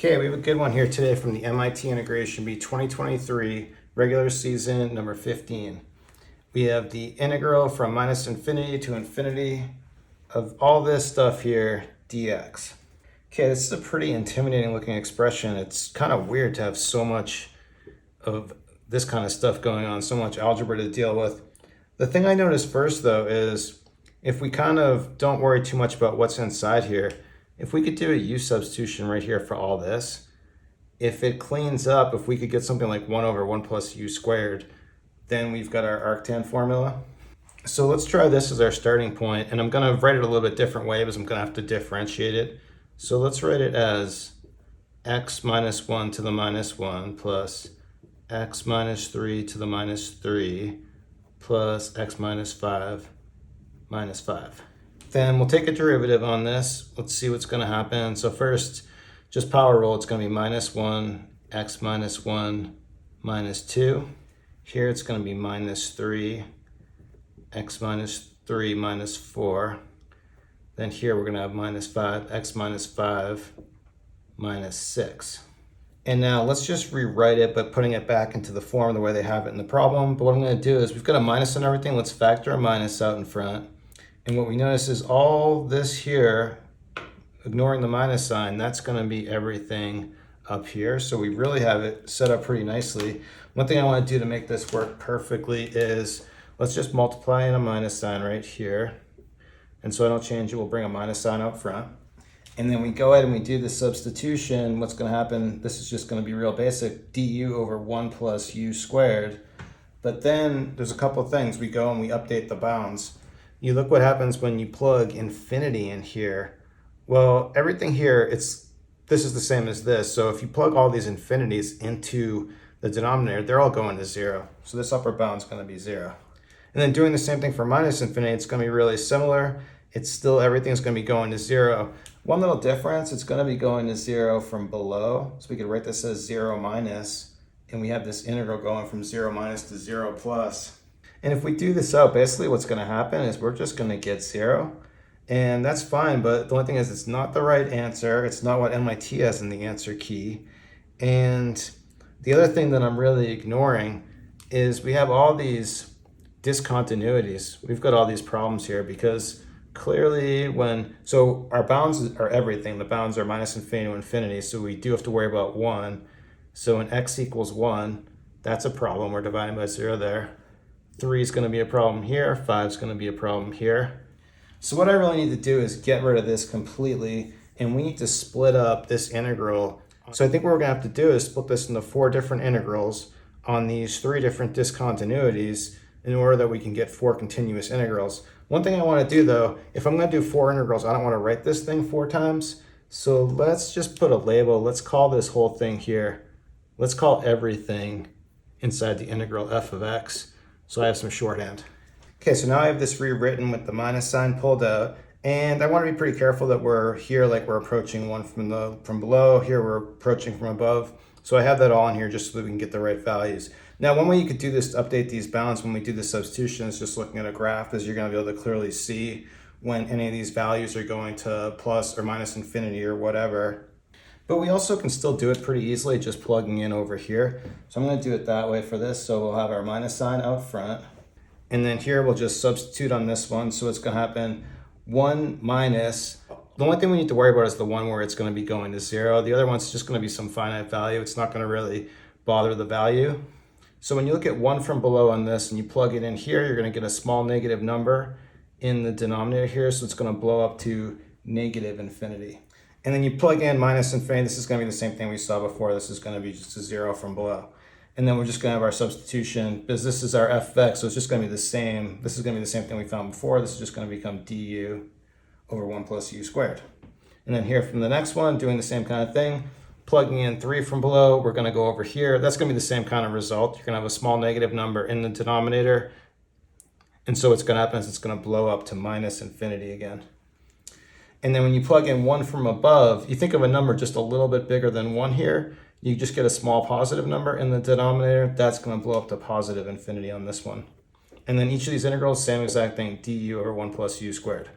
Okay, we have a good one here today from the MIT Integration Bee 2023 regular season number 15. We have the integral from minus infinity to infinity of all this stuff here, dx. Okay, this is a pretty intimidating looking expression. It's kind of weird to have so much of this kind of stuff going on, so much algebra to deal with. The thing I noticed first though is if we kind of don't worry too much about what's inside here, if we could do a u substitution right here for all this, if it cleans up, if we could get something like 1 over 1 plus u squared, then we've got our arctan formula. So let's try this as our starting point, and I'm going to write it a little bit different way because I'm going to have to differentiate it. So let's write it as x minus 1 to the minus 1 plus x minus 3 to the minus 3 plus x minus 5 minus 5. Then we'll take a derivative on this. Let's see what's going to happen. So first, just power rule, it's going to be minus 1, x minus 1 minus 2. Here it's going to be minus 3, x minus 3 minus 4. Then here we're going to have minus 5, x minus 5 minus 6. And now let's just rewrite it, but putting it back into the form the way they have it in the problem. But what I'm going to do is we've got a minus and everything. Let's factor a minus out in front. And what we notice is all this here, ignoring the minus sign, that's going to be everything up here. So we really have it set up pretty nicely. One thing I want to do to make this work perfectly is let's just multiply in a minus sign right here. And so I don't change it, we'll bring a minus sign up front. And then we go ahead and we do the substitution. What's going to happen, this is just going to be real basic, du over 1 plus u squared. But then there's a couple of things. We go and we update the bounds. You look what happens when you plug infinity in here. Well, everything here, this is the same as this. So if you plug all these infinities into the denominator, they're all going to 0. So this upper bound is going to be 0. And then doing the same thing for minus infinity, it's going to be really similar. It's still, everything's going to be going to 0. One little difference, it's going to be going to 0 from below. So we could write this as 0 minus, and we have this integral going from 0 minus to 0 plus. And if we do this out, basically what's going to happen is we're just going to get 0. And that's fine, but the only thing is it's not the right answer. It's not what MIT has in the answer key. And the other thing that I'm really ignoring is we have all these discontinuities. We've got all these problems here because clearly so our bounds are everything. The bounds are minus infinity to infinity, so we do have to worry about 1. So when x equals 1, that's a problem. We're dividing by 0 there. 3 is going to be a problem here. 5 is going to be a problem here. So what I really need to do is get rid of this completely, and we need to split up this integral. So I think what we're going to have to do is split this into 4 different integrals on these 3 different discontinuities in order that we can get 4 continuous integrals. One thing I want to do though, if I'm going to do 4 integrals, I don't want to write this thing 4 times. So let's just put a label. Let's call this whole thing here. Let's call everything inside the integral f of x. So I have some shorthand. Okay, so now I have this rewritten with the minus sign pulled out, and I want to be pretty careful that we're here like we're approaching 1 from below. Here we're approaching from above. So I have that all in here just so that we can get the right values. Now, one way you could do this to update these bounds when we do the substitution is just looking at a graph, as you're going to be able to clearly see when any of these values are going to plus or minus infinity or whatever. But we also can still do it pretty easily just plugging in over here. So I'm going to do it that way for this. So we'll have our minus sign out front. And then here we'll just substitute on this one. So it's going to happen 1 minus. The only thing we need to worry about is the one where it's going to be going to 0. The other one's just going to be some finite value. It's not going to really bother the value. So when you look at 1 from below on this and you plug it in here, you're going to get a small negative number in the denominator here. So it's going to blow up to negative infinity. And then you plug in minus infinity. This is going to be the same thing we saw before. This is going to be just a 0 from below. And then we're just going to have our substitution because this is our f of x. So it's just going to be the same. This is going to be the same thing we found before. This is just going to become du over 1 plus u squared. And then here from the next one, doing the same kind of thing, plugging in 3 from below, we're going to go over here. That's going to be the same kind of result. You're going to have a small negative number in the denominator. And so what's going to happen is it's going to blow up to minus infinity again. And then when you plug in 1 from above, you think of a number just a little bit bigger than 1 here, you just get a small positive number in the denominator. That's going to blow up to positive infinity on this one. And then each of these integrals, same exact thing, du over 1 plus u squared.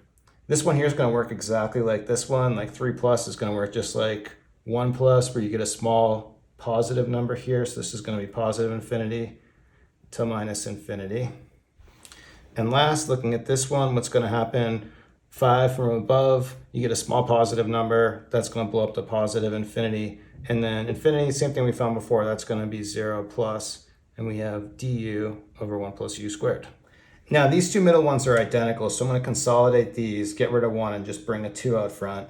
This one here is going to work exactly like this one. Like 3 plus is going to work just like 1 plus, where you get a small positive number here. So this is going to be positive infinity to minus infinity. And last, looking at this one, what's going to happen? 5 from above, you get a small positive number. That's going to blow up to positive infinity. And then infinity, same thing we found before. That's going to be 0 plus. And we have du over 1 plus u squared. Now, these two middle ones are identical. So I'm going to consolidate these, get rid of 1, and just bring a 2 out front.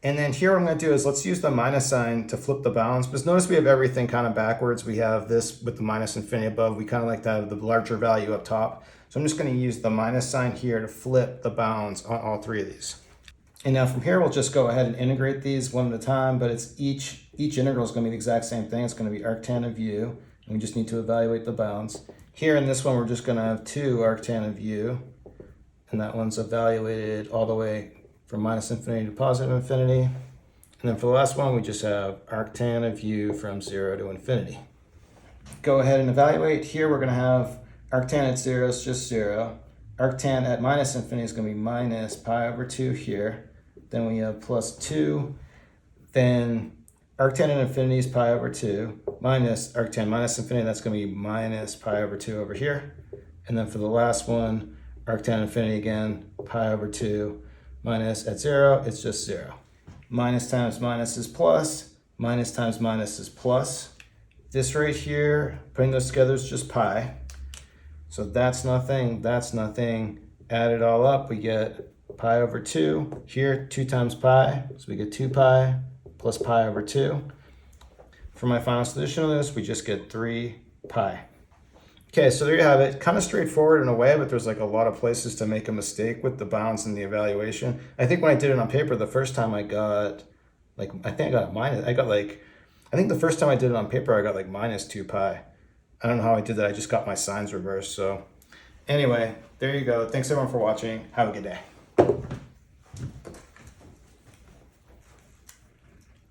And then here what I'm going to do is let's use the minus sign to flip the bounds. Because notice we have everything kind of backwards. We have this with the minus infinity above. We kind of like to have the larger value up top. So I'm just going to use the minus sign here to flip the bounds on all three of these. And now from here, we'll just go ahead and integrate these one at a time, but it's each integral is going to be the exact same thing. It's going to be arctan of u, and we just need to evaluate the bounds. Here in this one, we're just going to have 2 arctan of u, and that one's evaluated all the way from minus infinity to positive infinity. And then for the last one, we just have arctan of u from 0 to infinity. Go ahead and evaluate. Here we're going to have arctan at 0 is just 0. Arctan at minus infinity is going to be minus pi over 2 here. Then we have plus 2. Then arctan at infinity is pi over 2. Minus arctan minus infinity, that's going to be minus pi over 2 over here. And then for the last one, arctan infinity again, pi over 2. Minus at 0, it's just 0. Minus times minus is plus. Minus times minus is plus. This right here, putting those together is just pi. So that's nothing, add it all up, we get pi over 2. Here, 2 times pi, so we get 2 pi plus pi over 2. For my final solution of this, we just get 3 pi. Okay, so there you have it. Kind of straightforward in a way, but there's like a lot of places to make a mistake with the bounds and the evaluation. I think when I did it on paper, the first time I got, I think the first time I did it on paper, I got like minus 2 pi. I don't know how I did that. I just got my signs reversed. So anyway, there you go. Thanks everyone for watching. Have a good day.